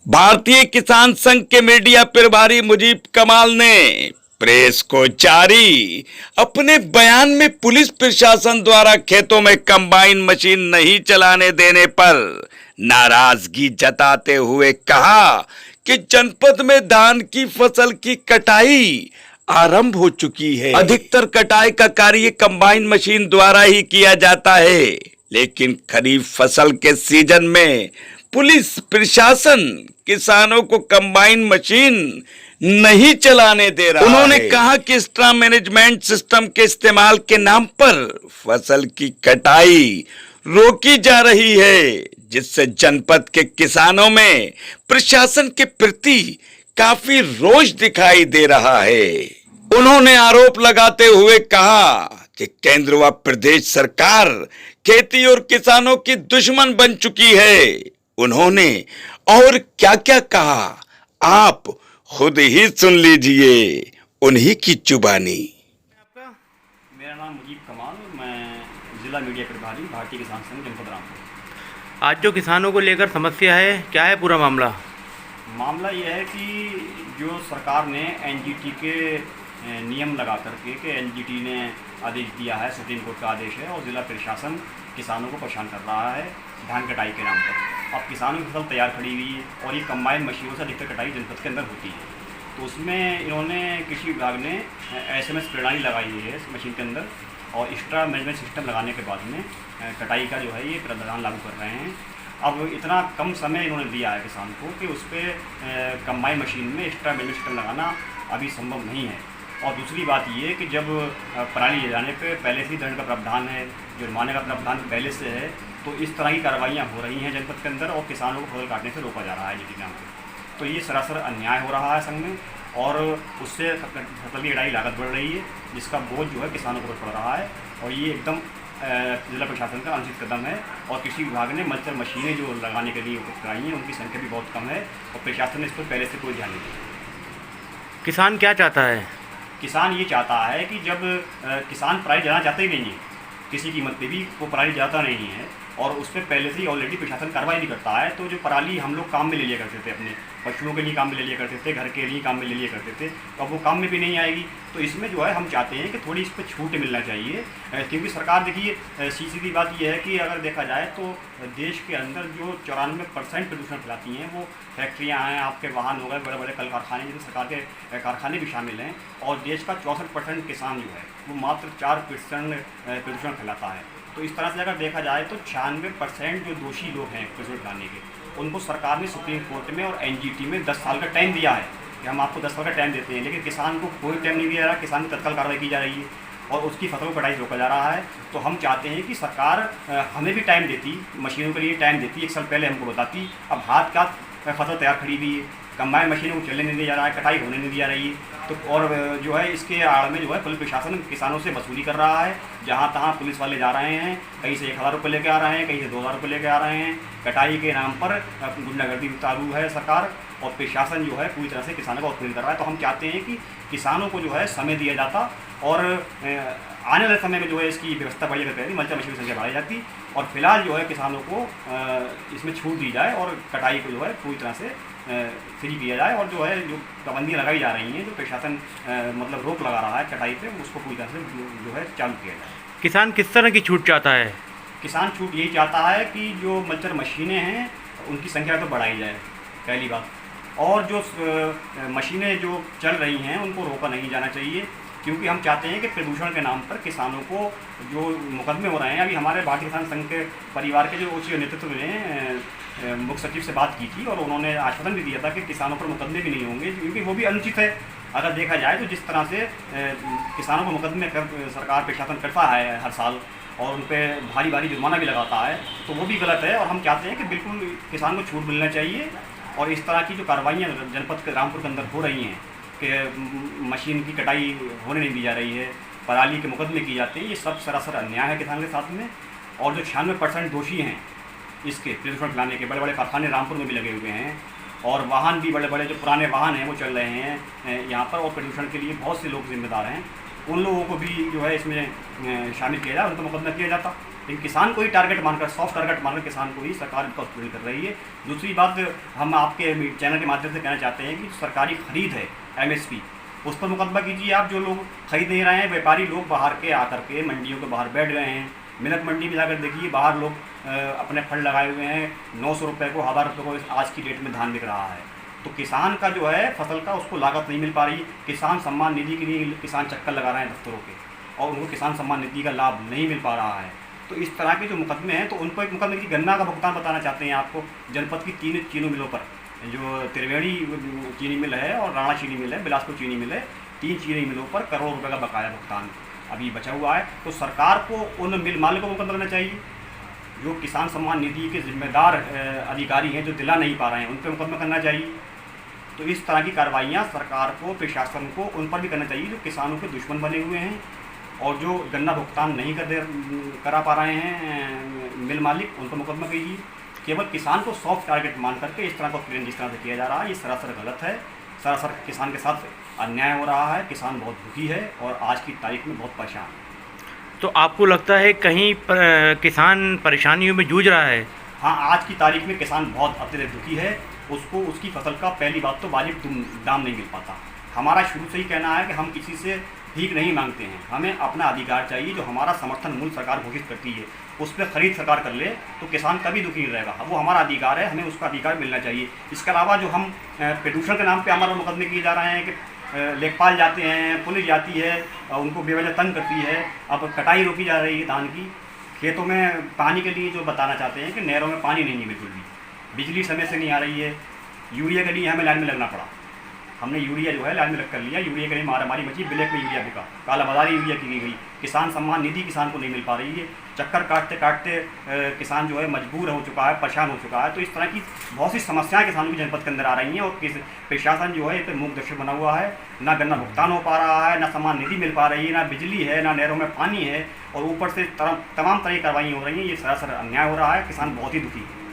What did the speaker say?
भारतीय किसान संघ के मीडिया प्रभारी मुजीब कमाल ने प्रेस को जारी अपने बयान में पुलिस प्रशासन द्वारा खेतों में कंबाइन मशीन नहीं चलाने देने पर नाराजगी जताते हुए कहा कि जनपद में धान की फसल की कटाई आरंभ हो चुकी है। अधिकतर कटाई का कार्य कंबाइन मशीन द्वारा ही किया जाता है, लेकिन खरीफ फसल के सीजन में पुलिस प्रशासन किसानों को कंबाइन मशीन नहीं चलाने दे रहा है। उन्होंने कहा कि स्ट्रा मैनेजमेंट सिस्टम के इस्तेमाल के नाम पर फसल की कटाई रोकी जा रही है, जिससे जनपद के किसानों में प्रशासन के प्रति काफी रोष दिखाई दे रहा है। उन्होंने आरोप लगाते हुए कहा कि केंद्र व प्रदेश सरकार खेती और किसानों की दुश्मन बन चुकी है। उन्होंने और क्या क्या कहा, आप खुद ही सुन लीजिए उन्हीं की जुबानी। आपका? मेरा नाम मुजीब कमाल, मैं जिला मीडिया प्रभारी भारतीय किसान संघ जनपद रामपुर। आज जो किसानों को लेकर समस्या है, क्या है पूरा मामला? मामला यह है कि जो सरकार ने एनजीटी के नियम लगा करके कि एनजीटी ने आदेश दिया है, सुप्रीम कोर्ट का आदेश है, और जिला प्रशासन किसानों को परेशान कर रहा है धान कटाई के नाम पर। अब किसानों की फसल तैयार खड़ी हुई है और ये कंबाइन मशीनों से अधिकतर कटाई जनपद के अंदर होती है, तो उसमें इन्होंने कृषि विभाग ने SMS प्रणाली लगाई हुई है इस मशीन के अंदर, और एक्स्ट्रा मैनेजमेंट सिस्टम लगाने के बाद में कटाई का जो है ये प्रावधान लागू कर रहे हैं। अब इतना कम समय इन्होंने दिया है किसान को कि उस पर कंबाइन मशीन में एक्स्ट्रा मैनेजमेंट सिस्टम लगाना अभी संभव नहीं है। और दूसरी बात ये कि जब पराली ले जाने पे पहले से ही दंड का प्रावधान है, जुर्माने का प्रावधान पहले से है, तो इस तरह की कार्रवाइयाँ हो रही हैं जनपद के अंदर और किसानों को फसल काटने से रोका जा रहा है जी नाम पर। तो ये सरासर अन्याय हो रहा है संघ में, और उससे फसल की कटाई लागत बढ़ रही है, जिसका बोझ जो है किसानों पर पड़ रहा है, और ये एकदम जिला प्रशासन का अनुचित कदम है। और कृषि विभाग ने मल्चर मशीनें जो लगाने के लिए कराई हैं उनकी संख्या भी बहुत कम है, और प्रशासन ने इस पर पहले से कोई ध्यान नहीं दिया। किसान क्या चाहता है? किसान ये चाहता है कि जब किसान पराली जलाना चाहते ही नहीं है, किसी कीमत पे भी वो पराली जलाता नहीं है, और उस पर पहले से ही ऑलरेडी प्रशासन कार्रवाई नहीं करता है, तो जो पराली हम लोग काम में ले लिया करते थे, अपने पशुओं के लिए काम में ले लिया करते थे, घर के लिए काम में ले लिया करते थे, तो अब वो काम में भी नहीं आएगी। तो इसमें जो है हम चाहते हैं कि थोड़ी इस पर छूट मिलना चाहिए, क्योंकि सरकार देखिए सीधी बात यह है कि अगर देखा जाए तो देश के अंदर जो 94% प्रदूषण फैलाती हैं वो फैक्ट्रियाँ हैं, आपके वाहन हो गए, बड़े बड़े कल कारखाने, जिसमें सरकार के कारखाने भी शामिल हैं, और देश का 64% किसान जो है वो मात्र 4% प्रदूषण फैलाता है। तो इस तरह से अगर देखा जाए तो 96% जो दोषी लोग हैं प्रदूषण फैलाने के, उनको सरकार ने सुप्रीम कोर्ट में और एनजीटी में 10 साल का टाइम दिया है कि हम आपको 10 साल का टाइम देते हैं, लेकिन किसान को कोई टाइम नहीं दिया जा रहा, किसान की तत्काल कार्रवाई की जा रही है और उसकी फसल को कटाई रोका जा रहा है। तो हम चाहते हैं कि सरकार हमें भी टाइम देती, मशीनों के लिए टाइम देती, 1 साल पहले हमको बताती। अब हाथ का फसल तैयार खड़ी हुई है, कंबाइन मशीनों को चलने नहीं दिया जा रहा है, कटाई होने नहीं दिया रही है, तो और जो है इसके आड़ में जो है पुलिस प्रशासन किसानों से वसूली कर रहा है। जहाँ तहाँ पुलिस वाले जा रहे हैं, कहीं से 1000 रुपये लेके आ रहे हैं, कहीं से 2000 रुपये लेके आ रहे हैं। कटाई के नाम पर गुंडागर्दी चालू है सरकार, और प्रशासन जो है पूरी तरह से किसानों का उत्पीड़न कर रहा है। तो हम चाहते हैं कि किसानों को जो है समय दिया जाता, और आने वाले समय में जो है इसकी व्यवस्था बढ़िया करती मल्चा मशीन की संख्या बढ़ाई जाती, और फिलहाल जो है किसानों को इसमें छूट दी जाए और कटाई को जो है पूरी तरह से फ्री किया जाए, और जो है जो पाबंदियाँ लगाई जा रही हैं, जो प्रशासन मतलब रोक लगा रहा है कटाई पे, उसको पूरी तरह से जो है चालू किया जाए। किसान किस तरह की छूट चाहता है? किसान छूट यही चाहता है कि जो मल्चर मशीनें हैं उनकी संख्या तो बढ़ाई जाए, पहली बात, और जो मशीनें जो चल रही हैं उनको रोका नहीं जाना चाहिए, क्योंकि हम चाहते हैं कि प्रदूषण के नाम पर किसानों को जो मुकदमे हो रहे हैं। अभी हमारे भारतीय किसान संघ के परिवार के जो उच्च नेतृत्व ने मुख्य सचिव से बात की थी, और उन्होंने आश्वासन भी दिया था कि किसानों पर मुकदमे भी नहीं होंगे, क्योंकि वो भी अनुचित है। अगर देखा जाए तो जिस तरह से किसानों को मुकदमे कर सरकार प्रशासन करता है हर साल, और उन पर भारी भारी जुर्माना भी लगाता है, तो वो भी गलत है। और हम चाहते हैं कि बिल्कुल किसान को छूट मिलना चाहिए, और इस तरह की जो कार्रवाइयाँ जनपद के रामपुर के अंदर हो रही हैं कि मशीन की कटाई होने नहीं दी जा रही है, पराली के मुकदमे किए जाते हैं, ये सब सरासर अन्याय है किसान के साथ में। और जो 96% दोषी हैं इसके प्रदूषण फैलाने के, बड़े बड़े कारखाने रामपुर में भी लगे हुए हैं, और वाहन भी बड़े बड़े जो पुराने वाहन हैं वो चल रहे हैं यहाँ पर, और प्रदूषण के लिए बहुत से लोग जिम्मेदार हैं, उन लोगों को भी जो है इसमें शामिल किया जाए, उन पर मुकदमा किया जाता। लेकिन किसान को ही टारगेट मानकर, सॉफ्ट टारगेट मानकर किसान को ही सरकार इनका उत्पीड़न कर रही है। दूसरी बात हम आपके चैनल के माध्यम से कहना चाहते हैं कि सरकारी खरीद है MSP, उस पर मुकदमा कीजिए आप। जो लोग खरीद नहीं रहे हैं, व्यापारी लोग बाहर के आकर के मंडियों के बाहर बैठ गए हैं। मिलक मंडी में जाकर देखिए, बाहर लोग अपने फंड लगाए हुए हैं, 900 रुपये को, 1000 रुपये को आज की डेट में धान बिक रहा है। तो किसान का जो है फसल का, उसको लागत नहीं मिल पा रही। किसान सम्मान निधि के लिए किसान चक्कर लगा रहे हैं दफ्तरों के, और उनको किसान सम्मान निधि का लाभ नहीं मिल पा रहा है। तो इस तरह के जो मुकदमे हैं, तो उन पर एक मुकदमे की गन्ना का भुगतान बताना चाहते हैं आपको। जनपद की 3 चीनी मिलों पर, जो त्रिवेणी चीनी मिल है और राणा चीनी मिल है, बिलासपुर चीनी मिल है, 3 चीनी मिलों पर करोड़ रुपये का बकाया भुगतान अभी बचा हुआ है। तो सरकार को उन मिल मालिकों को मुकदमा करना चाहिए जो किसान सम्मान निधि के जिम्मेदार अधिकारी हैं, जो दिला नहीं पा रहे हैं, उन पर मुकदमा करना चाहिए। तो इस तरह की कार्रवाइयाँ सरकार को, प्रशासन को उन पर भी करना चाहिए जो किसानों के दुश्मन बने हुए हैं और जो गन्ना भुगतान नहीं करा पा रहे हैं मिल मालिक, उन पर मुकदमा कीजिए। केवल किसान को सॉफ्ट टारगेट मान करके इस तरह का उत्पीड़न जिस तरह से किया जा रहा है, ये सरासर गलत है। सरासर किसान के साथ अन्याय हो रहा है। किसान बहुत दुखी है और आज की तारीख में बहुत परेशान है। तो आपको लगता है कहीं किसान परेशानियों में जूझ रहा है? हाँ, आज की तारीख में किसान बहुत अत्यधिक दुखी है। उसको उसकी फसल का पहली बात तो वाजिब दाम नहीं मिल पाता। हमारा शुरू से ही कहना है कि हम किसी से भीख नहीं मांगते हैं, हमें अपना अधिकार चाहिए। जो हमारा समर्थन मूल्य सरकार घोषित करती है, उस पर ख़रीद सरकार कर ले तो किसान कभी दुखी नहीं रहेगा। वो हमारा अधिकार है, हमें उसका अधिकार मिलना चाहिए। इसके अलावा जो हम प्रदूषण के नाम पे हमारे मुकदमे किए जा रहे हैं कि लेखपाल जाते हैं, पुलिस जाती है, उनको बेवजह तंग करती है। अब कटाई रोकी जा रही है धान की, खेतों में पानी के लिए जो बताना चाहते हैं कि नहरों में पानी नहीं है बिल्कुल भी, बिजली समय से नहीं आ रही है। यूरिया के लिए हमें लाइन में लगना पड़ा, हमने यूरिया जो है लाइन में लग कर लिया। यूरिया के लिए मारामारी मची, ब्लैक में यूरिया बिका, कालाबाजारी यूरिया की गई। किसान सम्मान निधि किसान को नहीं मिल पा रही है। चक्कर काटते काटते किसान जो है मजबूर हो चुका है, परेशान हो चुका है। तो इस तरह की बहुत सी समस्याएं किसानों की जनपद के अंदर आ रही हैं और प्रशासन जो है इस पर मूक दर्शक बना हुआ है। ना गन्ना भुगतान हो पा रहा है, ना सम्मान निधि मिल पा रही है, ना बिजली है, ना नहरों में पानी है, और ऊपर से तमाम तरह की कार्रवाई हो रही हैं। ये सरासर अन्याय हो रहा है। किसान बहुत ही दुखी है।